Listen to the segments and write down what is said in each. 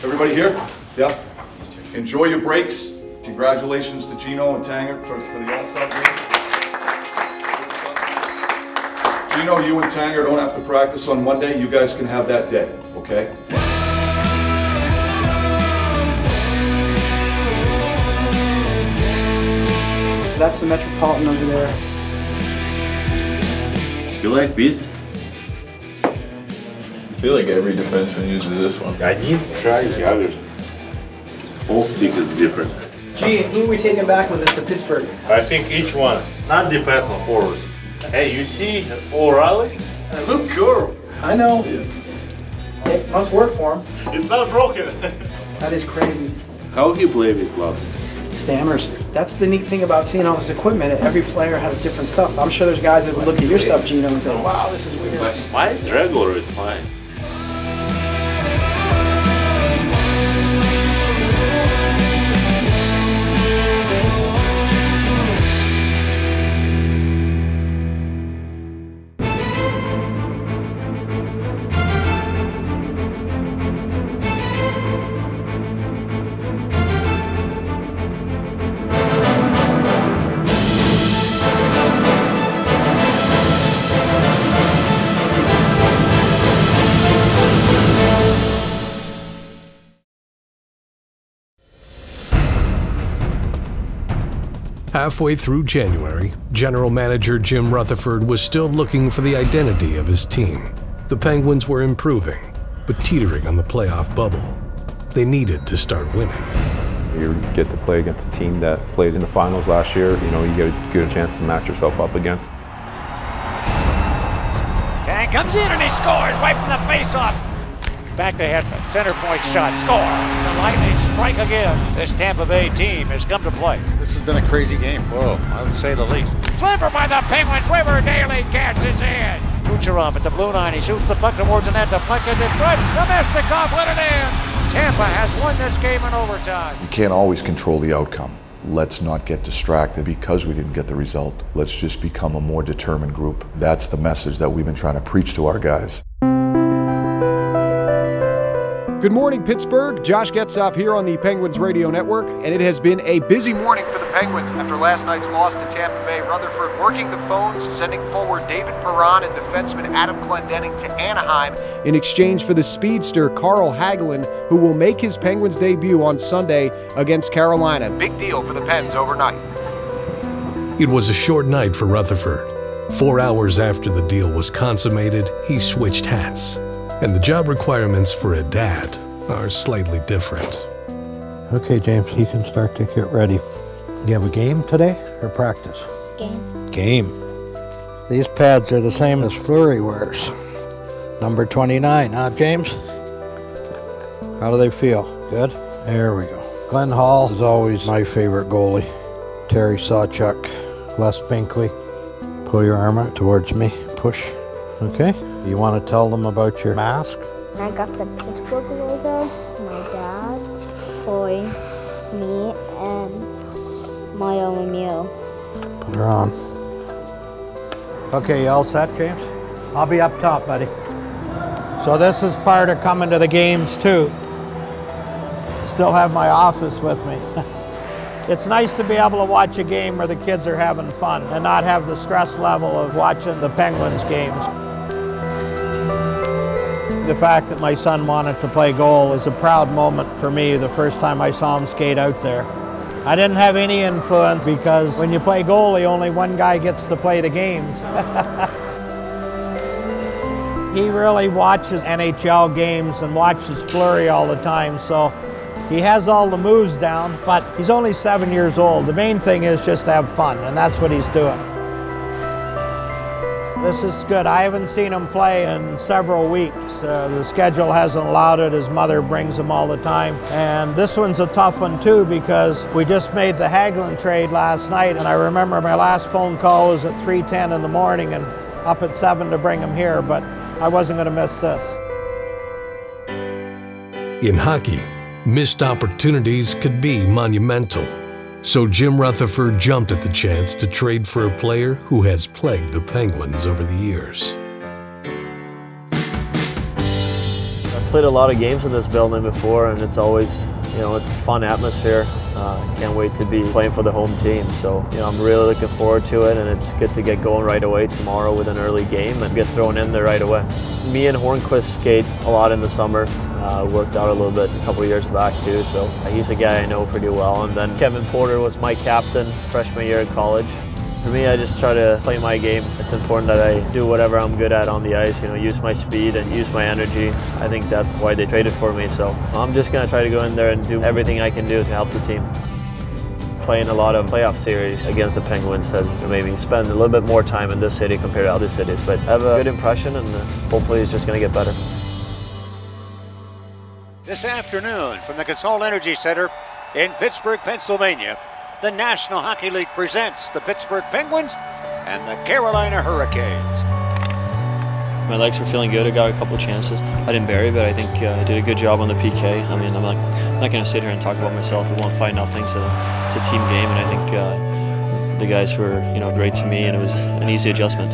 Everybody here? Yeah? Enjoy your breaks. Congratulations to Gino and Tanger for the All-Star game. Gino, you and Tanger don't have to practice on Monday. You guys can have that day, okay? That's the Metropolitan over there. You like these? I feel like every defenseman uses this one. I need to try the others. All stick is different. Gee, who are we taking back with us to Pittsburgh? I think each one, not defenseman, forwards. Hey, you see O'Reilly? Look cool. I know. It must work for him. It's not broken. That is crazy. How do you play with gloves? Stammers. That's the neat thing about seeing all this equipment. Every player has different stuff. I'm sure there's guys that would look at your stuff, Gino, and say, wow, this is weird. Mine's regular, it's fine. Halfway through January, General Manager Jim Rutherford was still looking for the identity of his team. The Penguins were improving, but teetering on the playoff bubble. They needed to start winning. You get to play against a team that played in the finals last year. You know, you get a good chance to match yourself up against. Tang comes in and he scores right from the face-off. Back to Hedman, center point shot, score. The Lightning strike again. This Tampa Bay team has come to play. This has been a crazy game. Whoa, I would say the least. Flipper by the Penguins, Weber-Daly catches in. Kucherov at the blue line, he shoots the puck towards the net, deflected in front. Namestnikov let it in. Tampa has won this game in overtime. You can't always control the outcome. Let's not get distracted because we didn't get the result. Let's just become a more determined group. That's the message that we've been trying to preach to our guys. Good morning, Pittsburgh. Josh Getzoff here on the Penguins Radio Network, and it has been a busy morning for the Penguins after last night's loss to Tampa Bay. Rutherford working the phones, sending forward David Perron and defenseman Adam Clendening to Anaheim in exchange for the speedster Carl Hagelin, who will make his Penguins debut on Sunday against Carolina. Big deal for the Pens overnight. It was a short night for Rutherford. 4 hours after the deal was consummated, he switched hats. And the job requirements for a dad are slightly different. Okay, James, you can start to get ready. You have a game today or practice? Game. Game. These pads are the same as Fleury wears. Number 29, huh, James? How do they feel? Good? There we go. Glenn Hall is always my favorite goalie. Terry Sawchuk, Les Binkley. Pull your arm out towards me. Push. Okay. You want to tell them about your mask? I got the Pittsburgh logo, my dad, Foy, me, and Mario Lemieux. Put her on. Okay, you all set, James? I'll be up top, buddy. So this is part of coming to the games, too. Still have my office with me. It's nice to be able to watch a game where the kids are having fun and not have the stress level of watching the Penguins games. The fact that my son wanted to play goal is a proud moment for me the first time I saw him skate out there. I didn't have any influence because when you play goalie, only one guy gets to play the games. He really watches NHL games and watches Fleury all the time, so he has all the moves down, but he's only 7 years old. The main thing is just to have fun, and that's what he's doing. This is good. I haven't seen him play in several weeks. The schedule hasn't allowed it. His mother brings him all the time. And this one's a tough one too because we just made the Hagelin trade last night, and I remember my last phone call was at 3:10 in the morning and up at 7 to bring him here, but I wasn't going to miss this. In hockey, missed opportunities could be monumental. So Jim Rutherford jumped at the chance to trade for a player who has plagued the Penguins over the years. played a lot of games in this building before, and it's always, you know, it's a fun atmosphere. Can't wait to be playing for the home team. So, you know, I'm really looking forward to it, and it's good to get going right away tomorrow with an early game and get thrown in there right away. Me and Hornquist skate a lot in the summer. Worked out a little bit a couple of years back too, so he's a guy I know pretty well. And then Kevin Porter was my captain freshman year in college. For me, I just try to play my game. It's important that I do whatever I'm good at on the ice, you know, use my speed and use my energy. I think that's why they traded for me, so I'm just going to try to go in there and do everything I can do to help the team. Playing a lot of playoff series against the Penguins has made me spend a little bit more time in this city compared to other cities, but I have a good impression, and hopefully it's just going to get better. This afternoon from the Consol Energy Center in Pittsburgh, Pennsylvania, the National Hockey League presents the Pittsburgh Penguins and the Carolina Hurricanes. My legs were feeling good. I got a couple chances. I didn't bury, but I think I did a good job on the PK. I mean, I'm not going to sit here and talk about myself. We won 5-0, so it's a team game, and I think the guys were, you know, great to me, and it was an easy adjustment.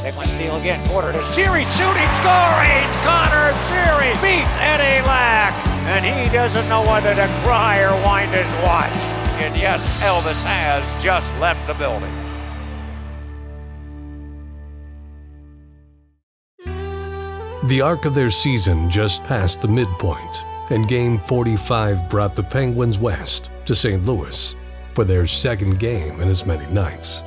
Penguins steal again. Porter to Sheary, shooting, scoring! Connor Sheary beats Eddie Lack, and he doesn't know whether to cry or wind his watch. And yes, Elvis has just left the building. The arc of their season just passed the midpoint, and Game 45 brought the Penguins west to St. Louis for their second game in as many nights.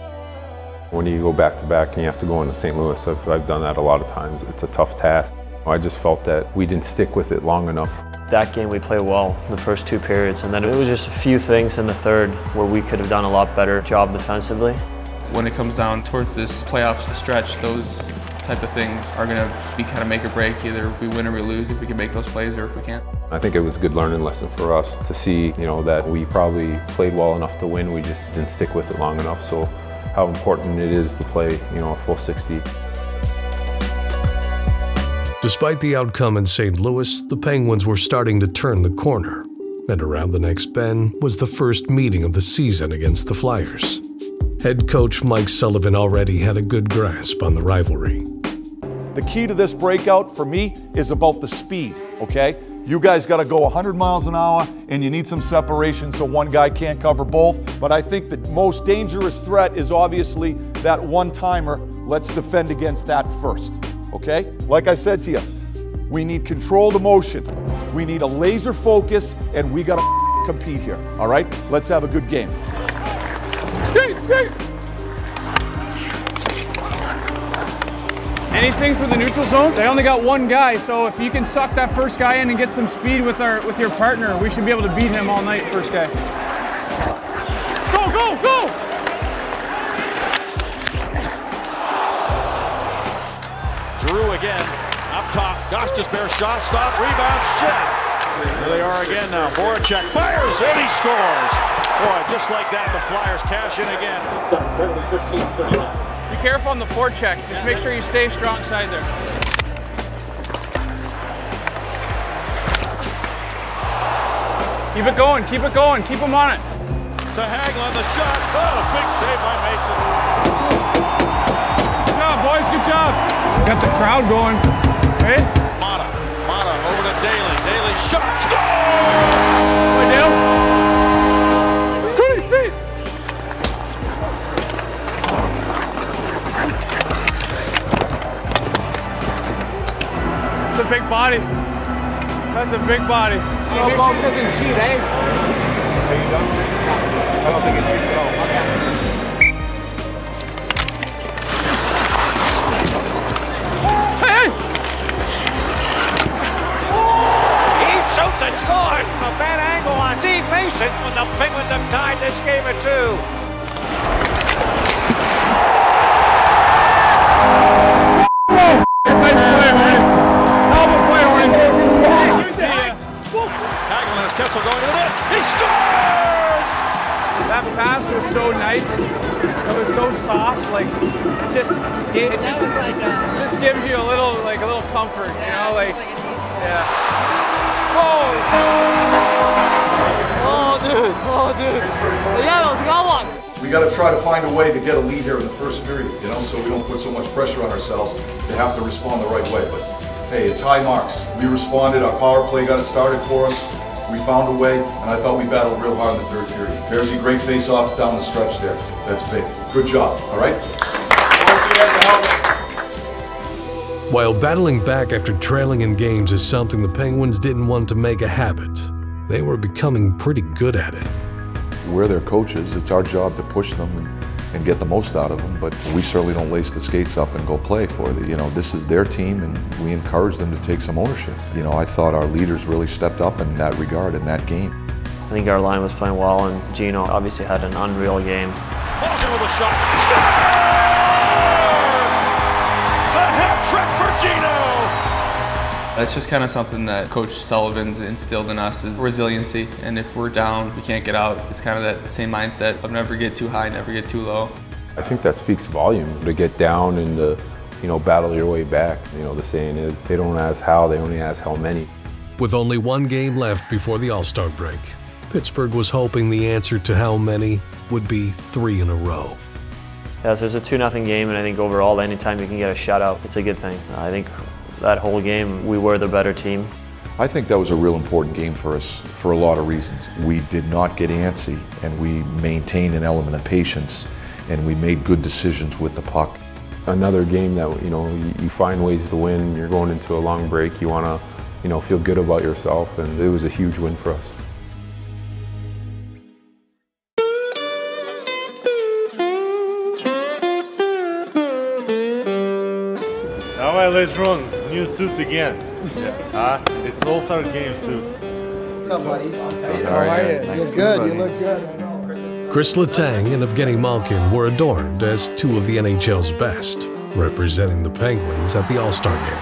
When you go back-to-back and you have to go into St. Louis, I've done that a lot of times. It's a tough task. I just felt that we didn't stick with it long enough. That game we played well the first 2 periods, and then it was just a few things in the third where we could have done a lot better job defensively. When it comes down towards this playoffs stretch, those type of things are going to be kind of make or break. Either we win or we lose if we can make those plays, or if we can't. I think it was a good learning lesson for us to see, you know, that we probably played well enough to win. We just didn't stick with it long enough. So how important it is to play, you know, a full 60. Despite the outcome in St. Louis, the Penguins were starting to turn the corner. And around the next bend was the first meeting of the season against the Flyers. Head coach Mike Sullivan already had a good grasp on the rivalry. The key to this breakout for me is about the speed, okay? You guys got to go 100 miles an hour, and you need some separation so one guy can't cover both. But I think the most dangerous threat is obviously that one-timer. Let's defend against that first, okay? Like I said to you, we need controlled emotion. We need a laser focus, and we got to compete here, all right? Let's have a good game. Skate, skate! Anything for the neutral zone? They only got one guy, so if you can suck that first guy in and get some speed with your partner, we should be able to beat him all night, first guy. Go, go, go! Giroux again, up top, Gostisbehere shot, stop, rebound, shot. Here they are again now, Voracek fires and he scores. Boy, just like that, the Flyers cash in again. 15-39. Be careful on the forecheck. Just make sure you stay strong side there. Keep it going, keep it going, keep them on it. To Hagelin, the shot. Oh, big save by Mason. Good job, boys, good job. Got the crowd going. Hey? Mata over to Daly. Daly shot, score! Wait, Dale. That's a big body. That's a big body. Hey, make sure he doesn't cheat, eh? Are you done? I don't think it cheats at all. Hey! He shoots and scores from a bad angle on Steve Mason when the Penguins have tied this game at 2. Kessel going to the net. He scores! That pass was so nice. It was so soft. Like it just gives you a little comfort, you know, like yeah. Oh, dude. Yeah, let's go. We got to try to find a way to get a lead here in the first period, you know, so we don't put so much pressure on ourselves to have to respond the right way. But hey, it's high marks. We responded, our power play got it started for us. We found a way, and I thought we battled real hard in the third period. There's a great face-off down the stretch there. That's big. Good job, all right? While battling back after trailing in games is something the Penguins didn't want to make a habit, they were becoming pretty good at it. We're their coaches. It's our job to push them and get the most out of them, but we certainly don't lace the skates up and go play for it. You know, this is their team, and we encourage them to take some ownership. You know, I thought our leaders really stepped up in that regard in that game. I think our line was playing well, and Gino obviously had an unreal game. Malkin with a shot. Score! The hat trick for Gino! That's just kind of something that Coach Sullivan's instilled in us is resiliency. And if we're down, we can't get out. It's kind of that same mindset of never get too high, never get too low. I think that speaks volume to get down and to, you know, battle your way back. You know, the saying is, they don't ask how, they only ask how many. With only one game left before the All-Star break, Pittsburgh was hoping the answer to how many would be 3 in a row. Yeah, so it's a 2-0 game, and I think overall, anytime you can get a shutout, it's a good thing. I think that whole game, we were the better team. I think that was a real important game for us for a lot of reasons. We did not get antsy, and we maintained an element of patience, and we made good decisions with the puck. Another game that, you know, you find ways to win. You're going into a long break. You want to, you know, feel good about yourself, and it was a huge win for us. All right, let's run. New suit again. It's All-Star game suit. What's up, buddy? How are you? You're good. You look good. Chris Letang and Evgeny Malkin were adored as 2 of the NHL's best, representing the Penguins at the All-Star game.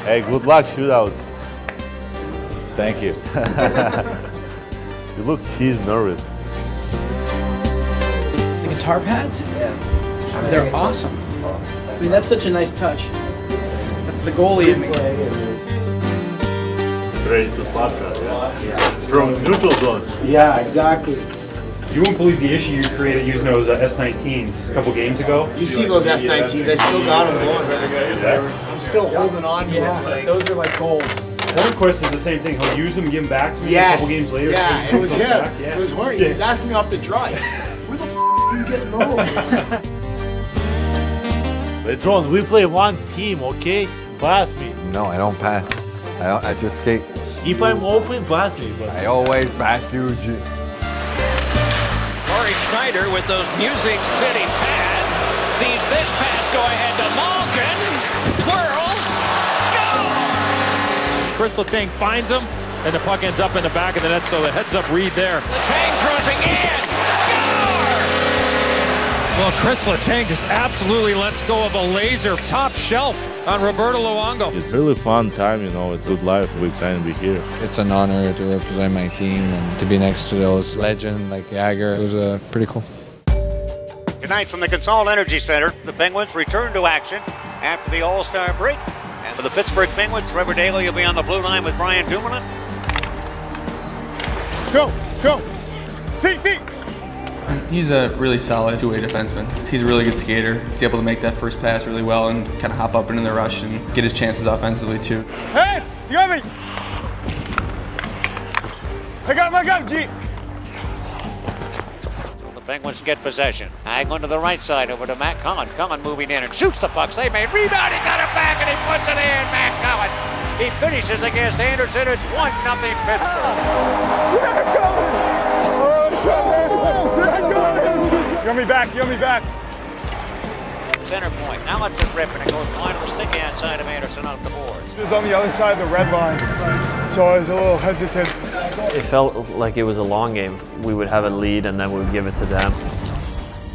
Hey, good luck, shootouts. Thank you. He's nervous. The guitar pads? Yeah. They're awesome. I mean, that's such a nice touch. That's the goalie in me. It's ready to slap that, yeah? From neutral zone. Yeah, exactly. You won't believe the issue you created using those S19s a couple games ago. You see those S19s, I still got them going, man. I'm still holding on to them. Like, those are like gold. Hornquist is the same thing. He'll use them, give them back to me a couple games later. Yeah, it was him. It was Horny. He was asking me off the draw. He's like, where the f are you getting those? Hey, Drones, we play one team, okay? Pass me. No, I don't pass. I just skate. If I'm open, pass me. But I always pass you, G. Corey Schneider with those Music City pads sees this pass go ahead to Malkin, twirls, score! Chris Letang finds him, and the puck ends up in the back of the net, so the heads-up read there. Letang crossing in, score! Well, Chris Letang just absolutely lets go of a laser top shelf on Roberto Luongo. it's really fun time, you know. It's a good life. We're excited to be here. It's an honor to represent my team and to be next to those legends like Jagger. It was pretty cool. Tonight from the Consol Energy Center, the Penguins return to action after the All-Star break. And for the Pittsburgh Penguins, Trevor Daley will be on the blue line with Brian Dumoulin. Go! Pete! He's a really solid two-way defenseman. He's a really good skater. He's able to make that first pass really well and kind of hop up into the rush and get his chances offensively too. Hey! You got me! I got him, G! The Penguins get possession. Hang on to the right side over to Matt Cullen. Cullen moving in and shoots the puck. Save made. Rebound. He got it back and he puts it in. Matt Cullen. He finishes against Anderson. It's 1-0 Pittsburgh. You want me back. Center point. Now it's a rip and it goes wide of the stick outside of Anderson off the boards. It was on the other side of the red line, so I was a little hesitant. It felt like it was a long game. We would have a lead and then we would give it to them.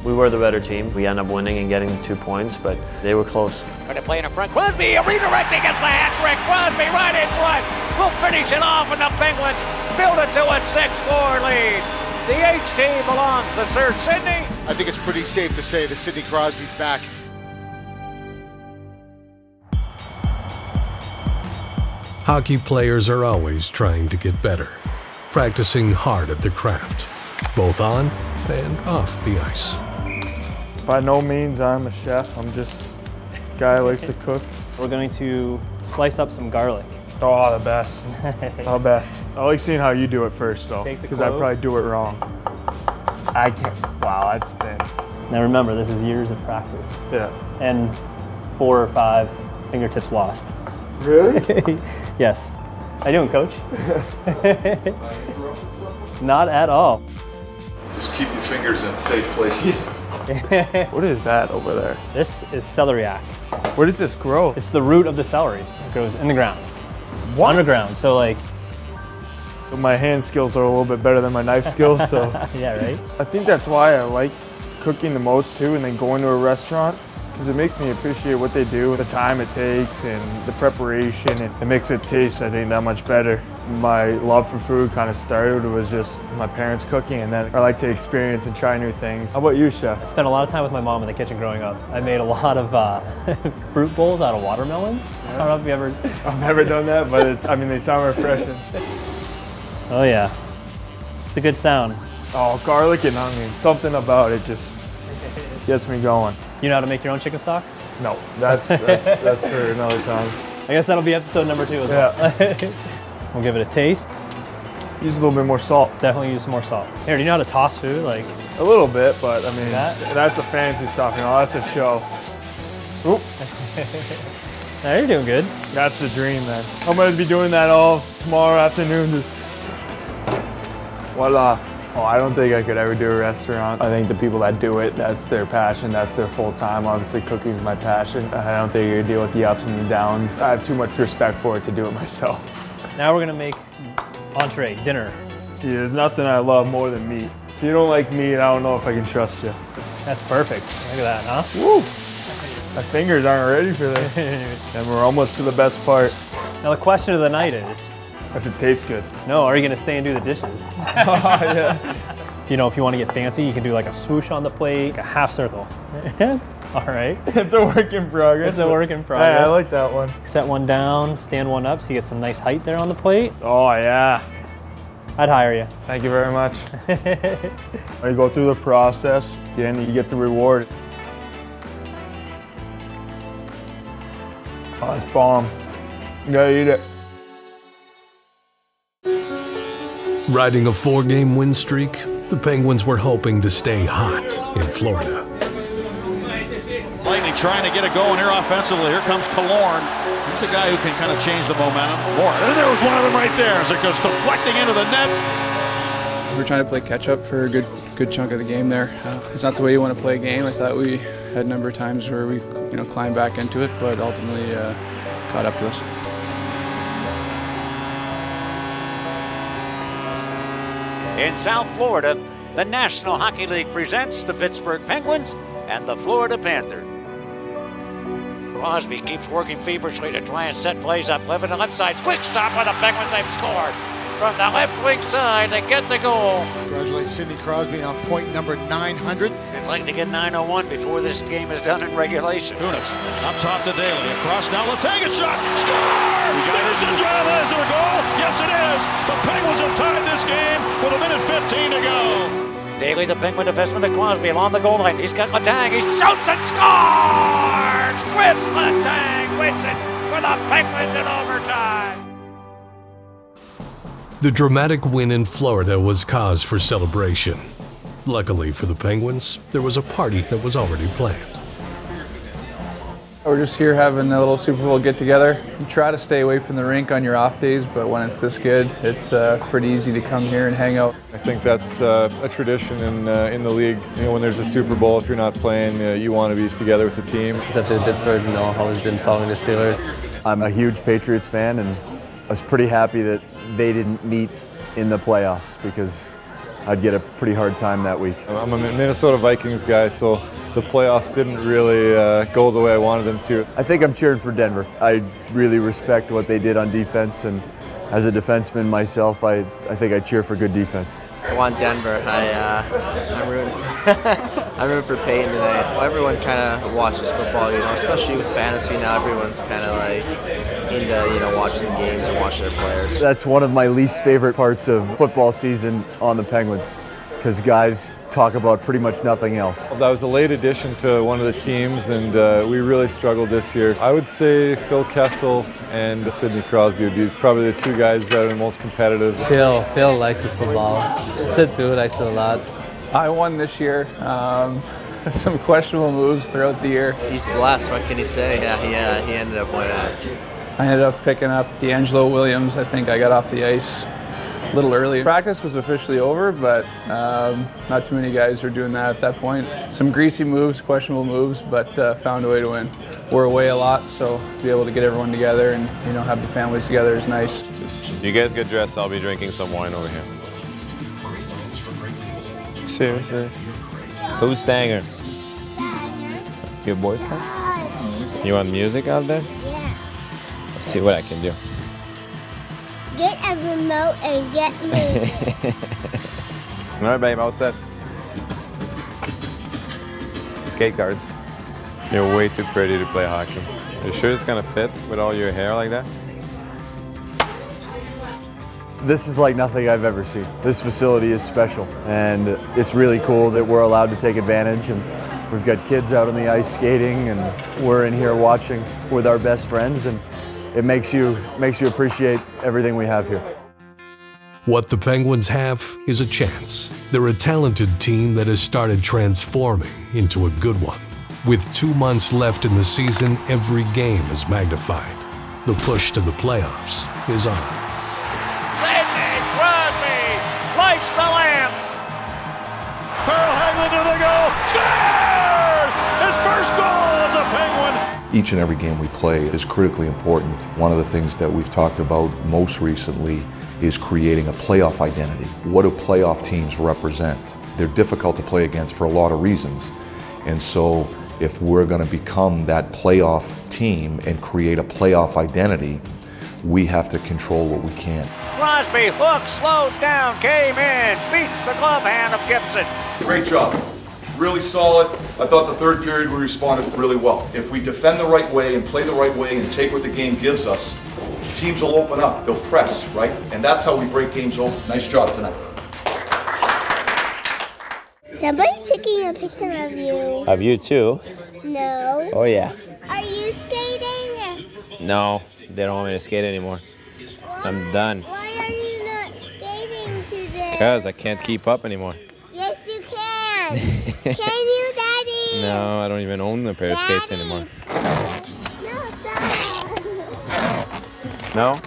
We were the better team. We ended up winning and getting 2 points, but they were close. Trying to play in front. Crosby redirecting it. The hat trick. Crosby right in front. We'll finish it off, and the Penguins build it to a 6-4 lead. The H team belongs to Sir Sidney. I think it's pretty safe to say that Sidney Crosby's back. Hockey players are always trying to get better, practicing hard at their craft, both on and off the ice. By no means I'm a chef, I'm just a guy who likes to cook. We're going to slice up some garlic. Oh, the best. The best. I like seeing how you do it first though, because I probably do it wrong. I can't. Wow, that's thin. Now remember, this is years of practice. Yeah. And 4 or 5 fingertips lost. Really? Yes. How you doing, Coach? Not at all. Just keep your fingers in safe places. What is that over there? This is celeriac. Where does this grow? It's the root of the celery. It goes in the ground. What? Underground, so like... My hand skills are a little bit better than my knife skills, so... Yeah, right? I think that's why I like cooking the most too, and then going to a restaurant, because it makes me appreciate what they do, the time it takes, and the preparation, and it makes it taste, I think, that much better. My love for food kind of started, was just my parents cooking, and then I like to experience and try new things. How about you, Chef? I spent a lot of time with my mom in the kitchen growing up. I made a lot of fruit bowls out of watermelons. I don't know if you ever... I've never done that, but it's, I mean, they sound refreshing. Oh yeah, it's a good sound. Oh, garlic and onion, something about it just gets me going. You know how to make your own chicken stock? No, that's for another time. I guess that'll be episode number 2 as well. We'll give it a taste. Use a little bit more salt. Definitely use some more salt. Here, do you know how to toss food? Like a little bit, but I mean, that's the fancy stuff, you know, that's a show. Oop. Now you're doing good. That's the dream, man. I'm gonna be doing that all tomorrow afternoon, just voila. Oh, I don't think I could ever do a restaurant. I think the people that do it, that's their passion, that's their full time. Obviously, cooking is my passion. I don't think you deal with the ups and the downs. I have too much respect for it to do it myself. Now we're gonna make entree, dinner. See, there's nothing I love more than meat. If you don't like meat, I don't know if I can trust you. That's perfect. Look at that, huh? Woo! My fingers aren't ready for this. And we're almost to the best part. Now the question of the night is... If it tastes good. No, are you gonna stay and do the dishes? Yeah. You know, if you want to get fancy, you can do like a swoosh on the plate, a half circle. All right. It's a work in progress. It's a work in progress. Hey, I like that one. Set one down, stand one up so you get some nice height there on the plate. Oh, yeah. I'd hire you. Thank you very much. When you go through the process, then you get the reward. Oh, it's bomb. You gotta eat it. Riding a 4-game win streak, the Penguins were hoping to stay hot in Florida. Lightning trying to get it going here offensively. Here comes Killorn. He's a guy who can kind of change the momentum more. And there was one of them right there as it goes deflecting into the net. We're trying to play catch up for a good chunk of the game there. It's not the way you want to play a game. I thought we had a number of times where we climbed back into it, but ultimately caught up to us. In South Florida, the National Hockey League presents the Pittsburgh Penguins and the Florida Panthers. Crosby keeps working feverishly to try and set plays up left and left side. Quick stop by the Penguins. They've scored. From the left wing side, they get the goal. Congratulate Sidney Crosby on point number 900. They'd like to get 901 before this game is done in regulation. Kunitz up top to Daly. Across now, Letang, a shot. Score! There's the drive. Is it a goal? Yes, it is. The Penguins have tied this game with 1:15 to go. Daly, the Penguin defenseman, to Crosby along the goal line. He's got Letang. He shoots and scores! Chris Letang wins it for the Penguins in overtime. The dramatic win in Florida was cause for celebration. Luckily for the Penguins, there was a party that was already planned. We're just here having a little Super Bowl get-together. You try to stay away from the rink on your off days, but when it's this good, it's pretty easy to come here and hang out. I think that's a tradition in the league. You know, when there's a Super Bowl, if you're not playing, you want to be together with the team. Since I've been in Pittsburgh, I've always been following the Steelers. I'm a huge Patriots fan, and I was pretty happy that they didn't meet in the playoffs because I'd get a pretty hard time that week. I'm a Minnesota Vikings guy, so the playoffs didn't really go the way I wanted them to. I think I'm cheering for Denver. I really respect what they did on defense, and as a defenseman myself, I think I cheer for good defense. I want Denver. I'm rooting I'm rooting for Peyton tonight. Everyone kind of watches football, you know, especially with fantasy now. Everyone's kind of like into, you know, watching the games and watching their players. That's one of my least favorite parts of football season on the Penguins, because guys talk about pretty much nothing else. That was a late addition to one of the teams, and we really struggled this year. I would say Phil Kessel and Sidney Crosby would be probably the two guys that are the most competitive. Phil likes his football. Sid too likes it a lot. I won this year. Some questionable moves throughout the year. He's blessed. What can he say? Yeah, he ended up winning it. I ended up picking up D'Angelo Williams. I think I got off the ice a little early. Practice was officially over, but not too many guys were doing that at that point. Some greasy moves, questionable moves, but found a way to win. We're away a lot, so to be able to get everyone together and, you know, have the families together is nice. You guys get dressed, I'll be drinking some wine over here. Seriously? Who's Stanger? Your boyfriend? You want music out there? Yeah. Let's see what I can do. Get a remote and get me. All right, babe, all set. Skate cars. You're way too pretty to play hockey. You sure it's gonna fit with all your hair like that? This is like nothing I've ever seen. This facility is special, and it's really cool that we're allowed to take advantage, and we've got kids out on the ice skating, and we're in here watching with our best friends, and it makes you appreciate everything we have here. What the Penguins have is a chance. They're a talented team that has started transforming into a good one. With 2 months left in the season, every game is magnified. The push to the playoffs is on. Sidney Crosby lights the lamp. Carl Hagelin to the goal. Scores! His first goal as a Penguin. Each and every game we play is critically important. One of the things that we've talked about most recently is creating a playoff identity. What do playoff teams represent? They're difficult to play against for a lot of reasons. And so if we're going to become that playoff team and create a playoff identity, we have to control what we can. Crosby hook, slowed down, came in, beats the glove hand of Gibson. Great job. Really solid. I thought the third period we responded really well. If we defend the right way and play the right way and take what the game gives us, teams will open up. They'll press, right? And that's how we break games open. Nice job tonight. Somebody's taking a picture of you. Of you too? No. Oh yeah. Are you skating? No, they don't want me to skate anymore. I'm done. Why are you not skating today? Because I can't keep up anymore. Yes, you can. Can you, Daddy? No, I don't even own a pair of skates anymore. No, stop. No?